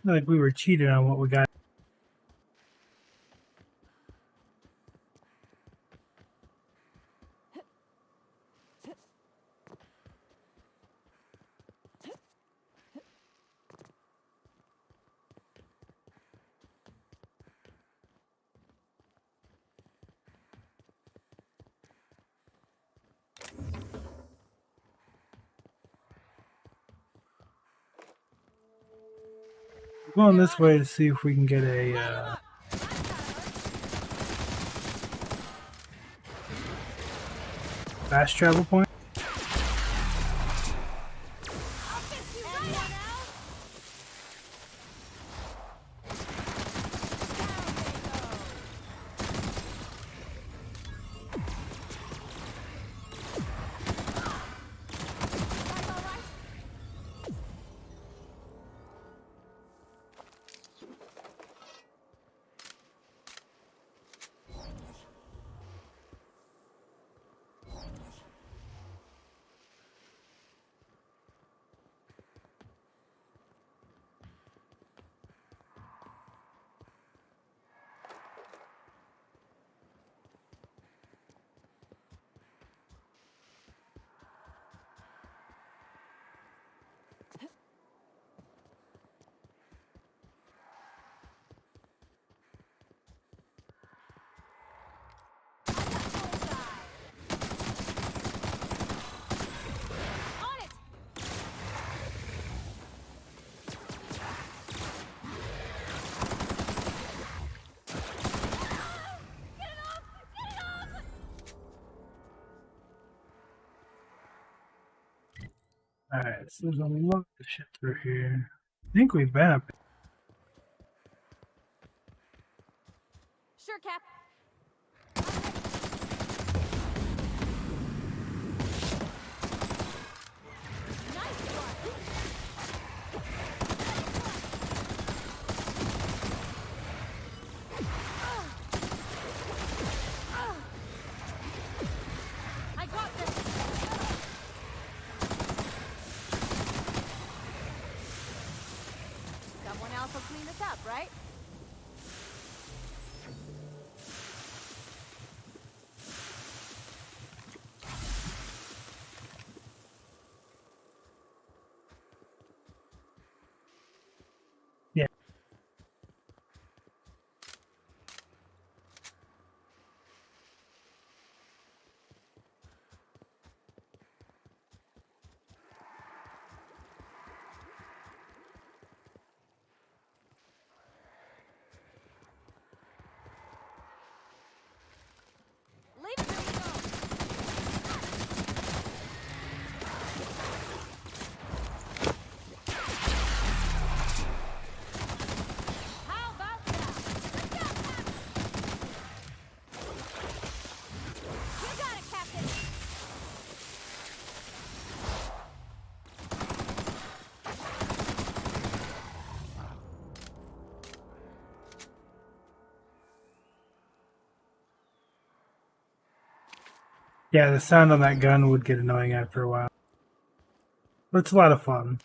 Like we were cheated on what we got. Going this way to see if we can get a fast travel point. Alright, so there's a lot of shit through here. I think we've been up. Sure, Cap. Nice one. I got this. Someone else will clean this up, right? Yeah. Leave it alone. How about that? You got it, Captain. Yeah, the sound on that gun would get annoying after a while. But it's a lot of fun.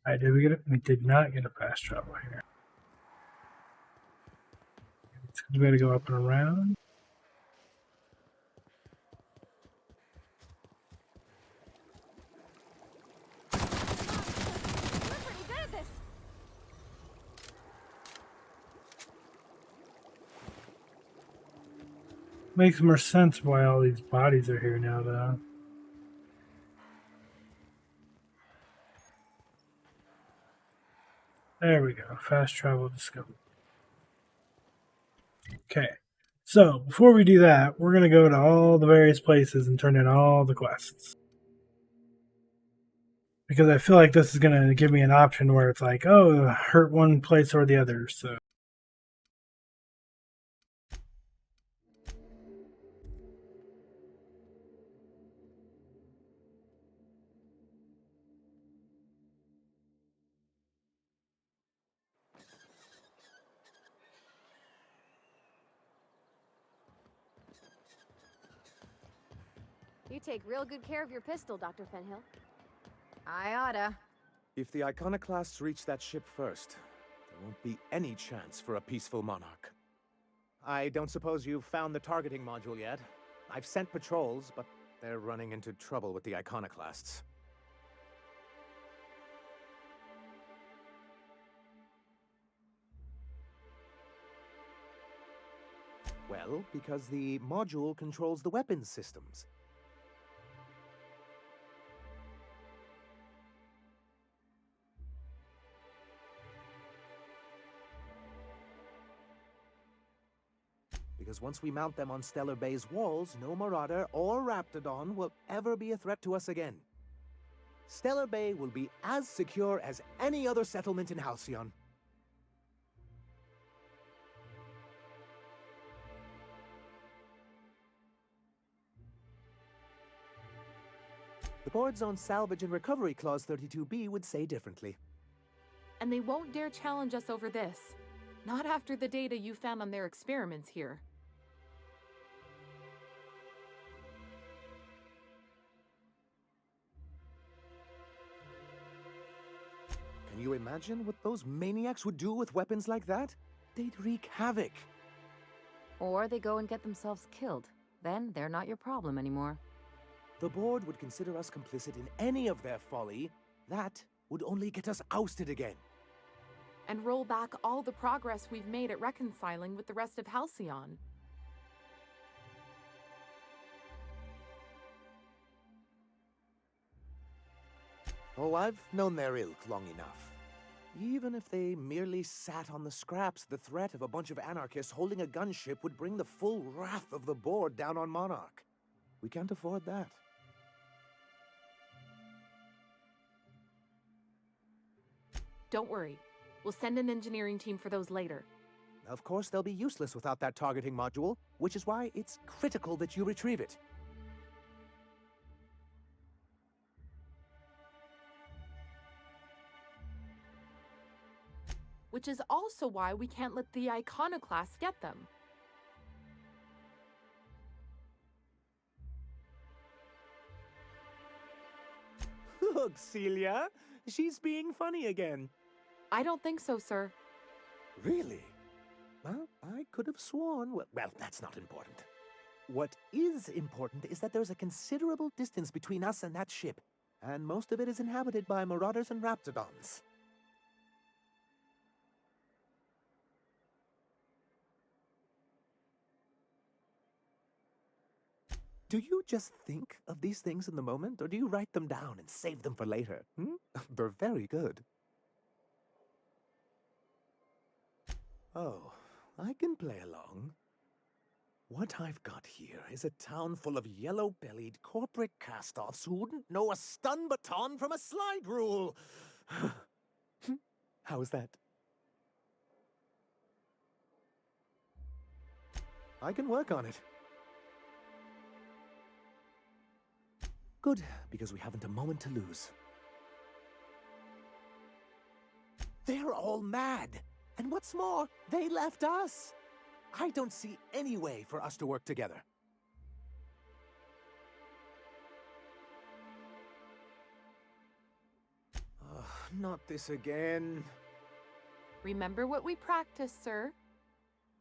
Alright, did we get it? We did not get a fast travel here. It's we gotta go up and around. You're pretty good at this. Makes more sense why all these bodies are here now, though. There we go. Fast travel discovered. Okay. So, before we do that, we're going to go to all the various places and turn in all the quests. Because I feel like this is going to give me an option where it's like, oh, hurt one place or the other. So, You take real good care of your pistol, Dr. Fenhill. I oughta. If the iconoclasts reach that ship first, there won't be any chance for a peaceful monarch. I don't suppose you've found the targeting module yet. I've sent patrols, but they're running into trouble with the iconoclasts. Well, because the module controls the weapons systems. Because once we mount them on Stellar Bay's walls, no Marauder or Raptidon will ever be a threat to us again. Stellar Bay will be as secure as any other settlement in Halcyon. The board's own Salvage and Recovery Clause 32B would say differently. And they won't dare challenge us over this. Not after the data you found on their experiments here. Can you imagine what those maniacs would do with weapons like that? They'd wreak havoc. Or they go and get themselves killed. Then they're not your problem anymore. The board would consider us complicit in any of their folly. That would only get us ousted again. And roll back all the progress we've made at reconciling with the rest of Halcyon. Oh, I've known their ilk long enough. Even if they merely sat on the scraps, the threat of a bunch of anarchists holding a gunship would bring the full wrath of the board down on Monarch. We can't afford that. Don't worry. We'll send an engineering team for those later. Of course, they'll be useless without that targeting module, which is why it's critical that you retrieve it. Which is also why we can't let the iconoclasts get them. Look, Celia, she's being funny again. I don't think so, sir. Really? Well, I could have sworn... Well, that's not important. What is important is that there's a considerable distance between us and that ship, and most of it is inhabited by Marauders and Raptidons. Do you just think of these things in the moment, or do you write them down and save them for later? They're very good. Oh, I can play along. What I've got here is a town full of yellow-bellied corporate cast-offs who wouldn't know a stun baton from a slide rule. How's that? I can work on it. Good, because we haven't a moment to lose. They're all mad. And what's more, they left us. I don't see any way for us to work together. Not this again. Remember what we practiced, sir.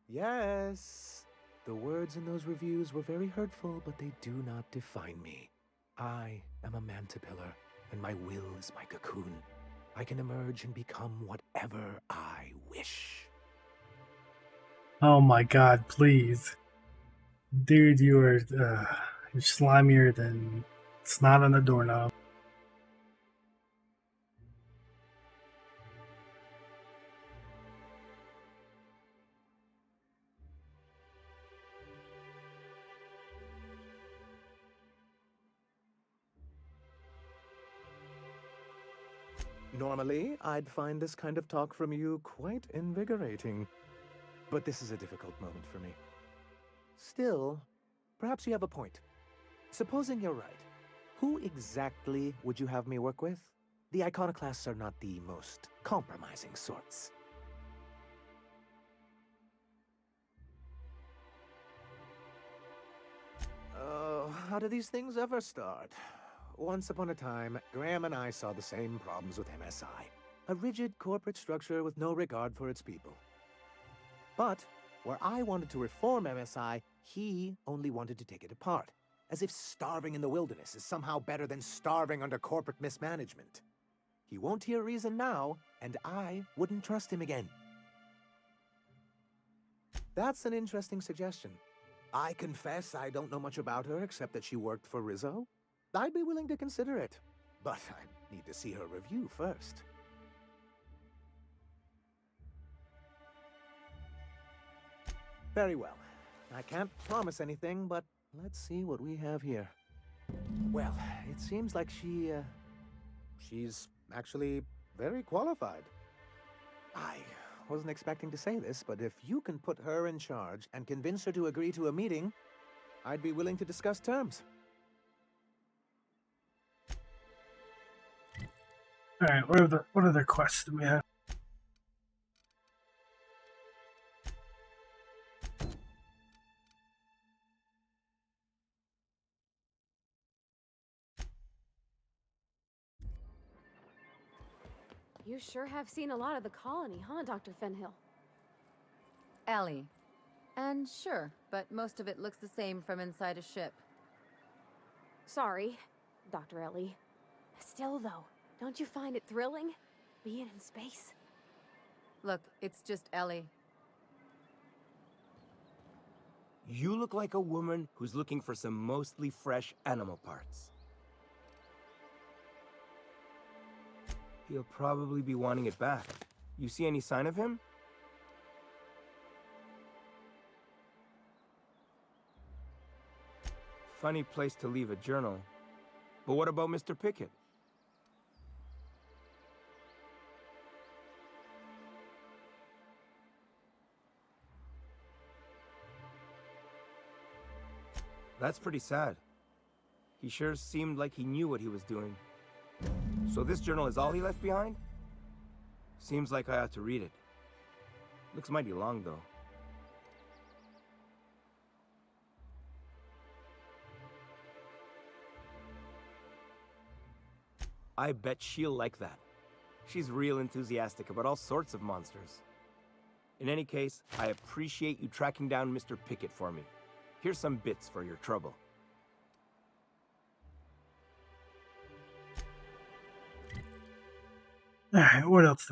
Yes. The words in those reviews were very hurtful, but they do not define me. I am a mantipillar, and my will is my cocoon. I can emerge and become whatever I wish. Oh my god, please. Dude, you're slimier than snot on a doorknob. Normally, I'd find this kind of talk from you quite invigorating. But this is a difficult moment for me. Still, perhaps you have a point. Supposing you're right, who exactly would you have me work with? The iconoclasts are not the most compromising sorts. Oh, how do these things ever start? Once upon a time, Graham and I saw the same problems with MSI. A rigid corporate structure with no regard for its people. But where I wanted to reform MSI, he only wanted to take it apart. As if starving in the wilderness is somehow better than starving under corporate mismanagement. He won't hear reason now, and I wouldn't trust him again. That's an interesting suggestion. I confess I don't know much about her except that she worked for Rizzo. I'd be willing to consider it, but I need to see her review first. Very well. I can't promise anything, but let's see what we have here. Well, it seems like she's actually very qualified. I wasn't expecting to say this, but if you can put her in charge and convince her to agree to a meeting, I'd be willing to discuss terms. All right, what other quests do we have? You sure have seen a lot of the colony, huh, Dr. Fenhill? Ellie. And sure, but most of it looks the same from inside a ship. Sorry, Dr. Ellie. Still, though, don't you find it thrilling? Being in space? Look, it's just Ellie. You look like a woman who's looking for some mostly fresh animal parts. He'll probably be wanting it back. You see any sign of him? Funny place to leave a journal. But what about Mr. Pickett? That's pretty sad. He sure seemed like he knew what he was doing. So this journal is all he left behind? Seems like I ought to read it. Looks mighty long, though. I bet she'll like that. She's real enthusiastic about all sorts of monsters. In any case, I appreciate you tracking down Mr. Pickett for me. Here's some bits for your trouble. All right, what else?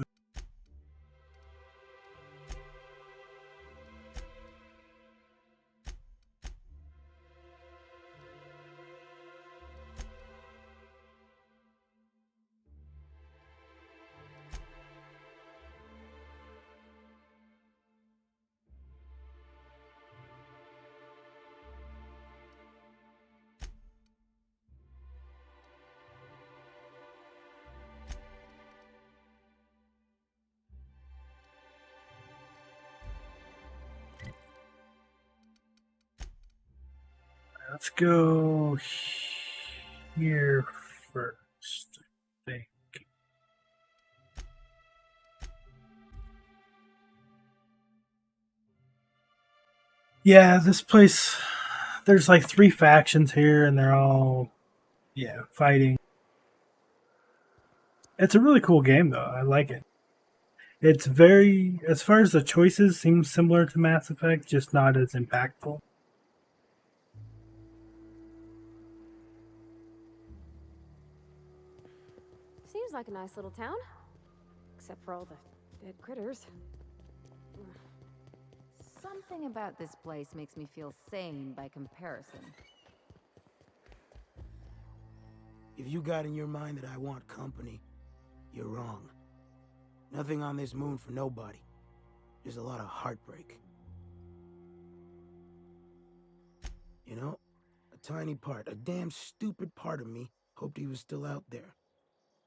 Let's go here first, I think. Yeah, this place, there's like 3 factions here, and they're all, fighting. It's a really cool game, though. I like it. It's very, as far as the choices, seems similar to Mass Effect, just not as impactful. Seems like a nice little town. Except for all the dead critters. Something about this place makes me feel sane by comparison. If you got in your mind that I want company, you're wrong. Nothing on this moon for nobody. There's a lot of heartbreak. You know, a tiny part, a damn stupid part of me hoped he was still out there.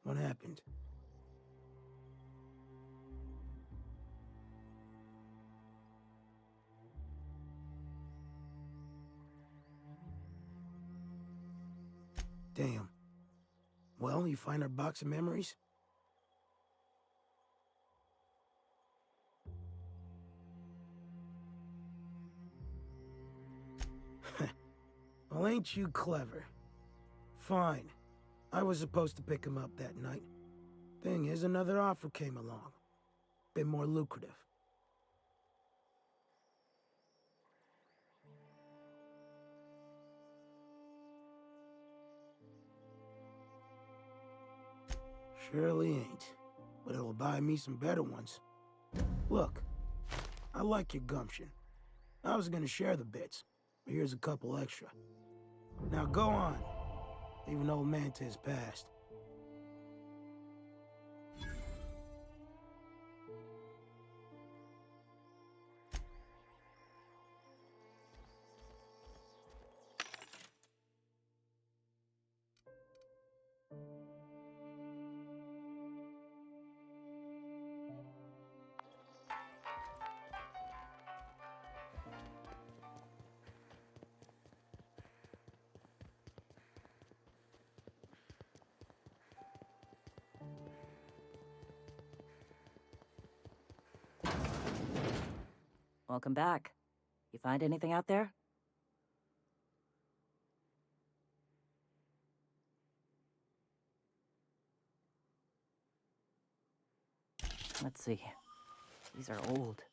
What happened? Damn. Well, you find our box of memories? Well, ain't you clever? Fine. I was supposed to pick him up that night. Thing is, another offer came along. Bit more lucrative. Surely ain't. But it'll buy me some better ones. Look, I like your gumption. I was gonna share the bits, but here's a couple extra. Now go on. Even old Manta's passed. Welcome back. You find anything out there? Let's see. These are old.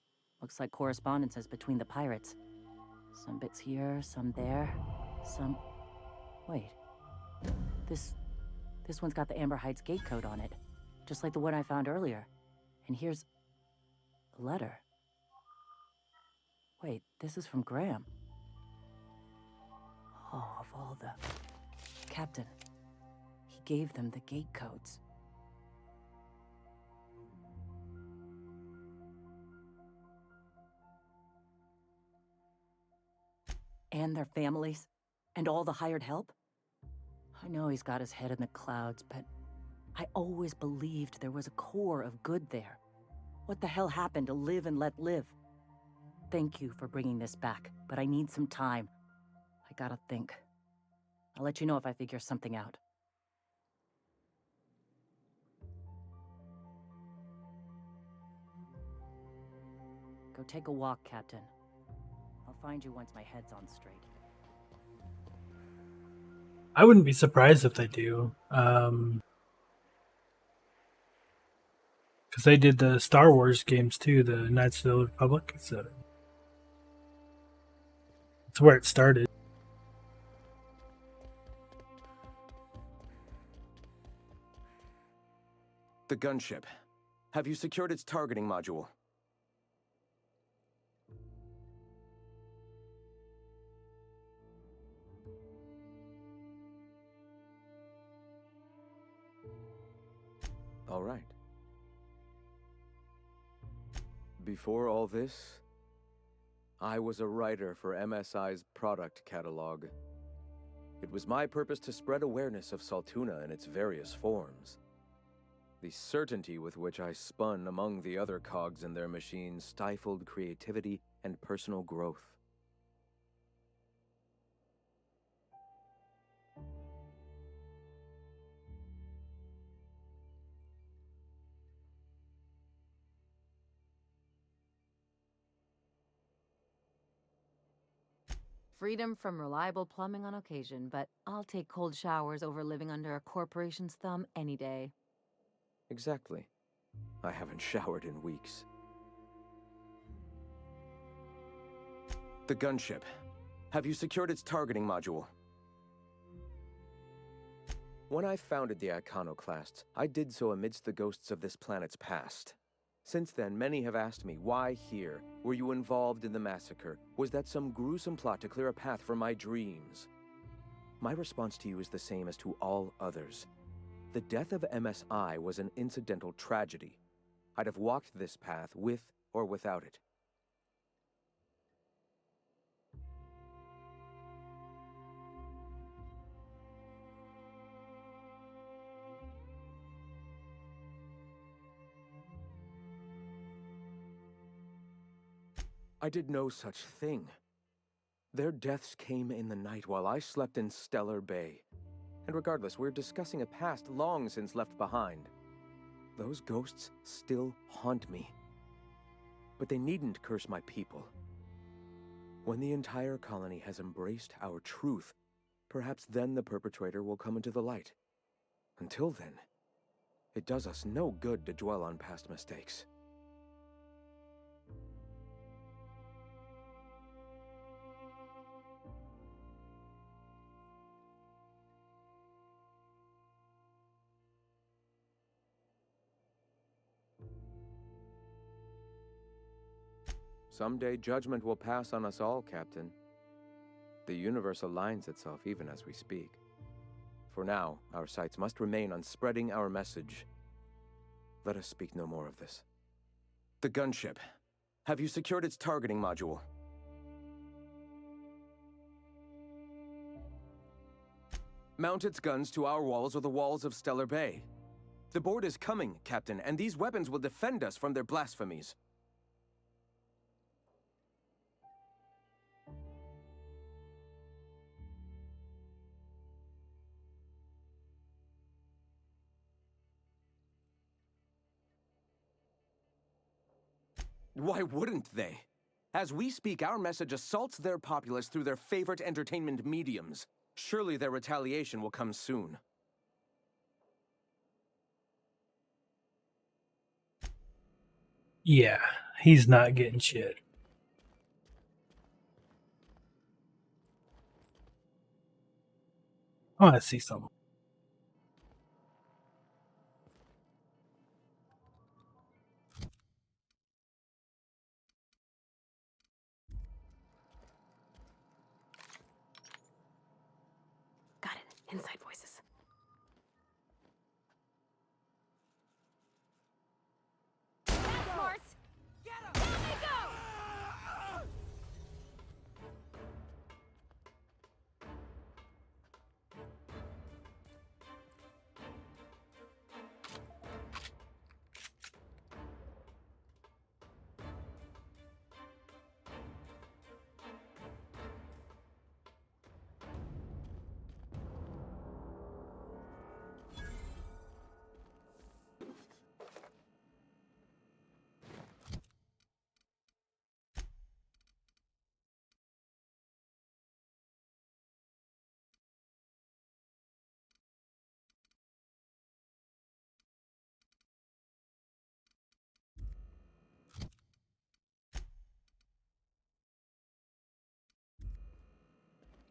Looks like correspondences between the pirates. Some bits here, some there, some... Wait. This one's got the Amber Heights gate code on it. Just like the one I found earlier. And here's... a letter. Wait, this is from Graham. Oh, of all the... Captain. He gave them the gate codes. And their families? And all the hired help? I know he's got his head in the clouds, but I always believed there was a core of good there. What the hell happened to live and let live? Thank you for bringing this back, but I need some time. I gotta think. I'll let you know if I figure something out. Go take a walk, Captain. I'll find you once my head's on straight. I wouldn't be surprised if they do. Because they did the Star Wars games too, the Knights of the Old Republic. So it's where it started. The gunship. Have you secured its targeting module? All right. Before all this, I was a writer for MSI's product catalog. It was my purpose to spread awareness of Saltuna in its various forms. The certainty with which I spun among the other cogs in their machine stifled creativity and personal growth. Freedom from reliable plumbing on occasion, but I'll take cold showers over living under a corporation's thumb any day. Exactly. I haven't showered in weeks. The gunship. Have you secured its targeting module? When I founded the Iconoclasts, I did so amidst the ghosts of this planet's past. Since then, many have asked me, why here? Were you involved in the massacre? Was that some gruesome plot to clear a path for my dreams? My response to you is the same as to all others. The death of MSI was an incidental tragedy. I'd have walked this path with or without it. I did no such thing. Their deaths came in the night while I slept in Stellar Bay. And regardless, we're discussing a past long since left behind. Those ghosts still haunt me. But they needn't curse my people. When the entire colony has embraced our truth, Perhaps then the perpetrator will come into the light. Until then, it does us no good to dwell on past mistakes. Someday judgment will pass on us all, Captain. The universe aligns itself even as we speak. For now, our sights must remain on spreading our message. Let us speak no more of this. The gunship. Have you secured its targeting module? Mount its guns to our walls or the walls of Stellar Bay. The board is coming, Captain, and these weapons will defend us from their blasphemies. Why wouldn't they? As we speak, our message assaults their populace through their favorite entertainment mediums. Surely their retaliation will come soon. Yeah, he's not getting shit. I want to see something. Got it. Inside voices. That's Mars! Get him! There they go!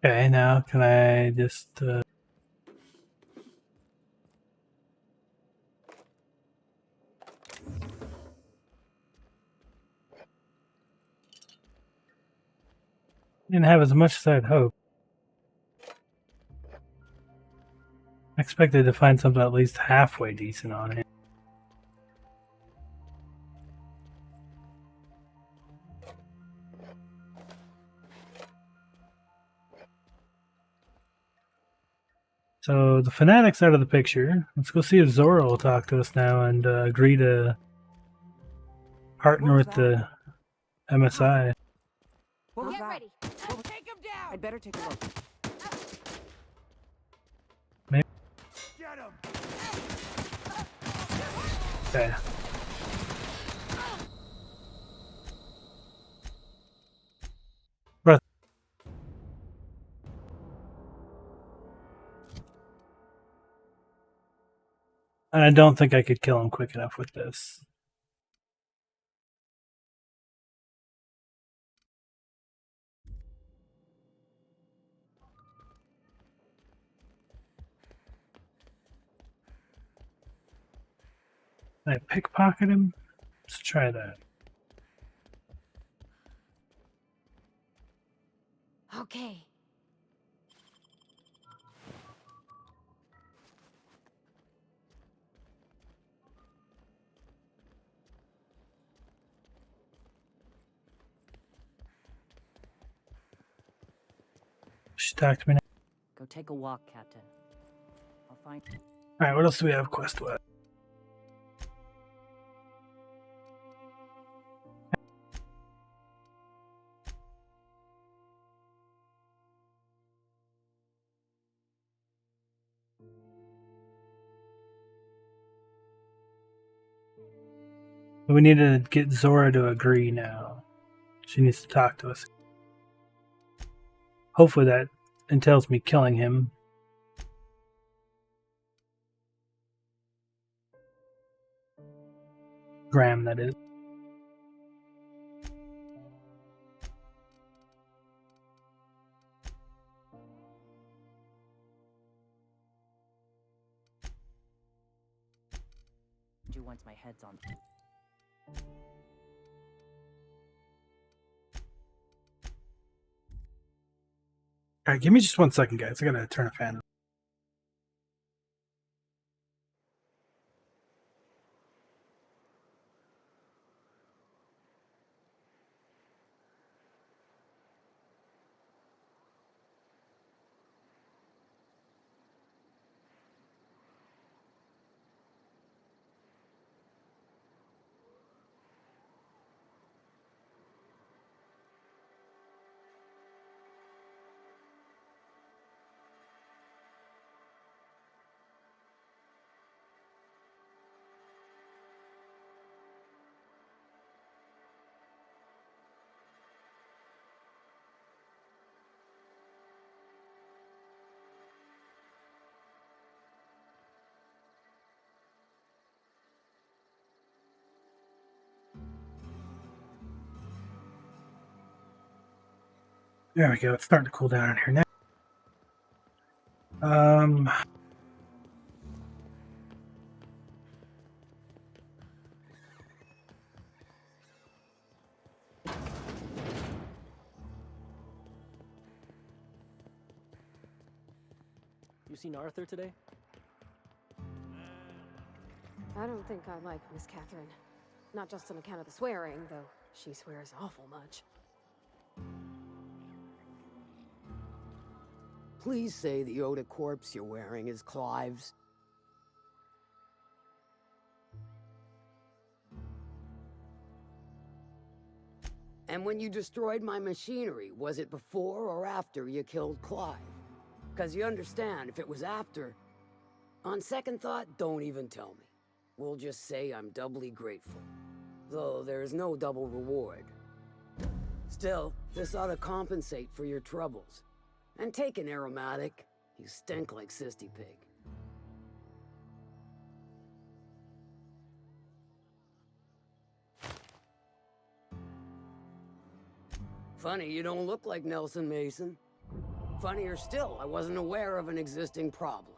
Okay, now can I just... Didn't have as much as I'd hoped. I expected to find something at least halfway decent on it. So the Fanatic's out of the picture. Let's go see if Zora will talk to us now and agree to partner with the MSI. What was Get that? ready. Take him down! I'd better take a look. Get him! Okay. Breath. I don't think I could kill him quick enough with this. Can I pickpocket him? Let's try that. Okay. She talked to me now. Go take a walk, Captain. I'll find... Alright, what else do we have quest with? We need to get Zora to agree now. She needs to talk to us. Hopefully that entails me killing him. Graham, that is. Once my head's on. Alright, give me just 1 second, guys. I gotta turn a fan on. There we go. It's starting to cool down in here now. You seen Arthur today? I don't think I like Miss Catherine. Not just on account of the swearing, though she swears awful much. Please say the Yoda corpse you're wearing is Clive's. And when you destroyed my machinery, was it before or after you killed Clive? Because you understand, if it was after, on second thought, don't even tell me. We'll just say I'm doubly grateful. Though there's no double reward. Still, this ought to compensate for your troubles. And take an aromatic. You stink like Sisty Pig. Funny, you don't look like Nelson Mason. Funnier still, I wasn't aware of an existing problem.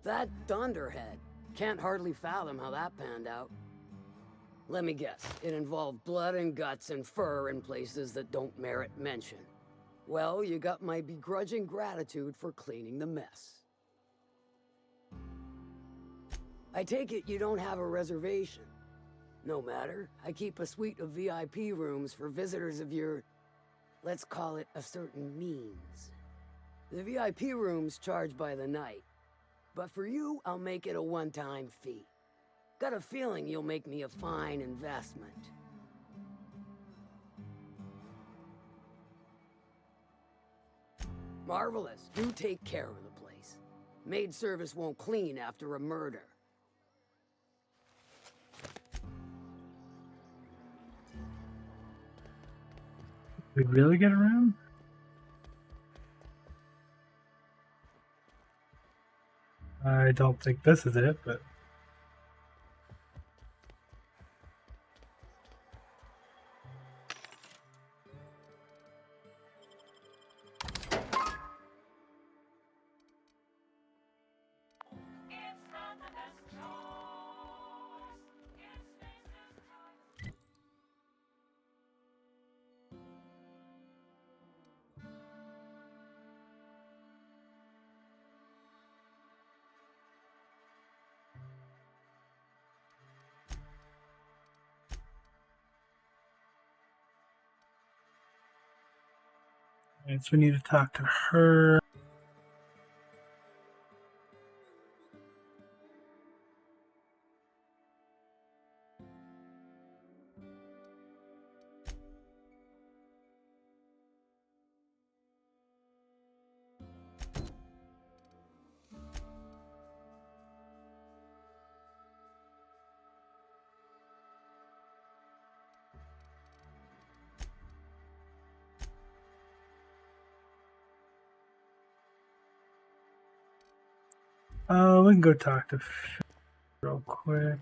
That Dunderhead. Can't hardly fathom how that panned out. Let me guess, it involved blood and guts and fur in places that don't merit mention. Well, you got my begrudging gratitude for cleaning the mess. I take it you don't have a reservation. No matter, I keep a suite of VIP rooms for visitors of your, let's call it a certain means. The VIP rooms charge by the night. But for you, I'll make it a one-time fee. Got a feeling you'll make me a fine investment. Marvelous. Do take care of the place. Maid service won't clean after a murder. We really get around? I don't think this is it, but... Alright, so we need to talk to her. We can go talk to real quick.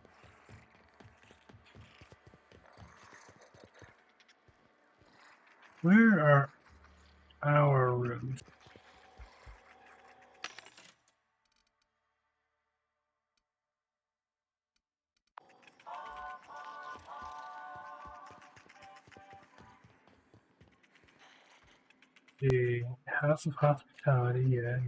Where are our rooms? The House of Hospitality, yeah.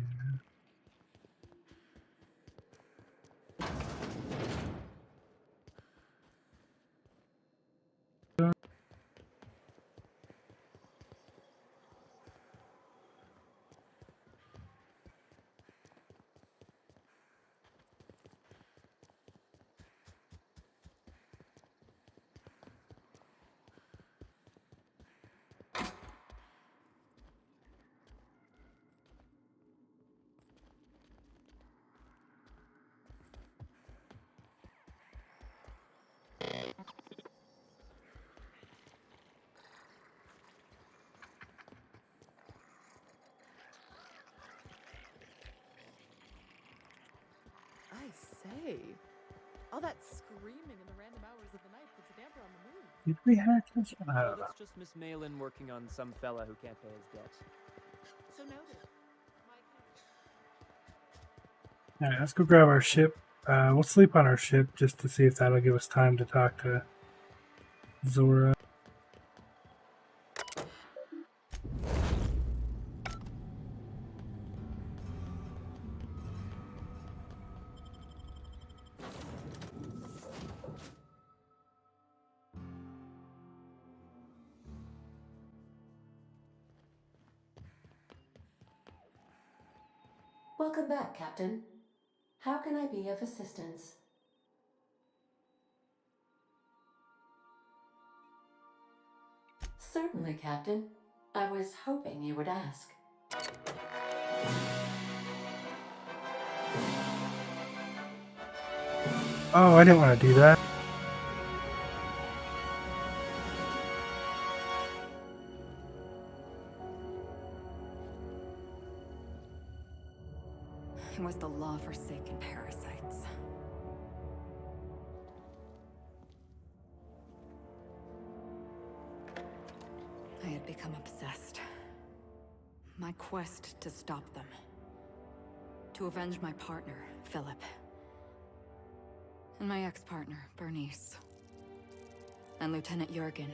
I say, all that screaming in the random hours of the night puts a damper on the mood. Did we hack this? I Oh, don't know. that's just Miss Malin working on some fella who can't pay his debt. So noted. Alright, let's go grab our ship. We'll sleep on our ship just to see if that'll give us time to talk to Zora. Welcome back, Captain. How can I be of assistance? Certainly, Captain. I was hoping you would ask. Oh, I didn't want to do that. It was the law-forsaken parasites. I had become obsessed. My quest to stop them. To avenge my partner, Philip. And my ex-partner, Bernice. And Lieutenant Jurgen.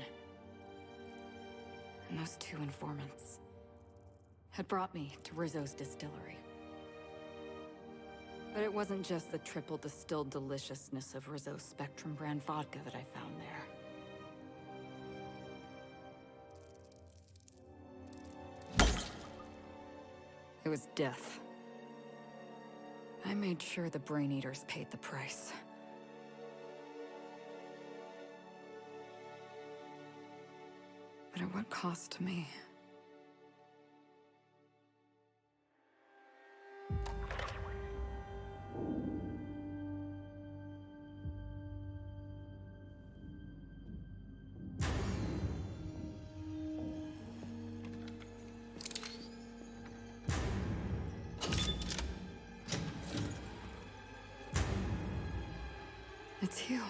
And those two informants had brought me to Rizzo's distillery. But it wasn't just the triple distilled deliciousness of Rizzo's Spectrum brand vodka that I found there. It was death. I made sure the Brain Eaters paid the price. But at what cost to me? It's you.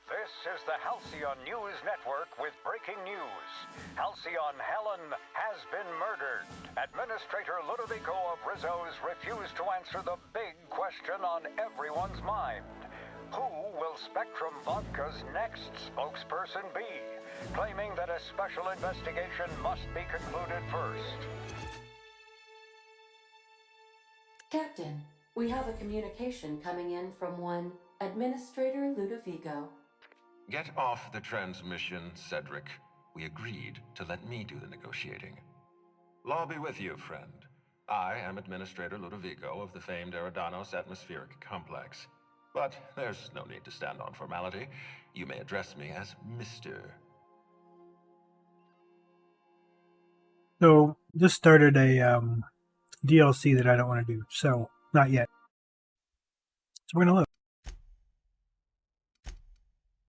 This is the Halcyon News Network with breaking news. Halcyon Helen has been murdered. Administrator Ludovico of Rizzo's refused to answer the big question on everyone's mind. Who will Spectrum Vodka's next spokesperson be? Claiming that a special investigation must be concluded first. Captain, we have a communication coming in from one Administrator Ludovico. Get off the transmission, Cedric. We agreed to let me do the negotiating. Law be with you, friend. I am Administrator Ludovico of the famed Eridanos Atmospheric Complex. But there's no need to stand on formality. You may address me as Mr. So, just started a DLC that I don't want to do, so not yet. So we're gonna look.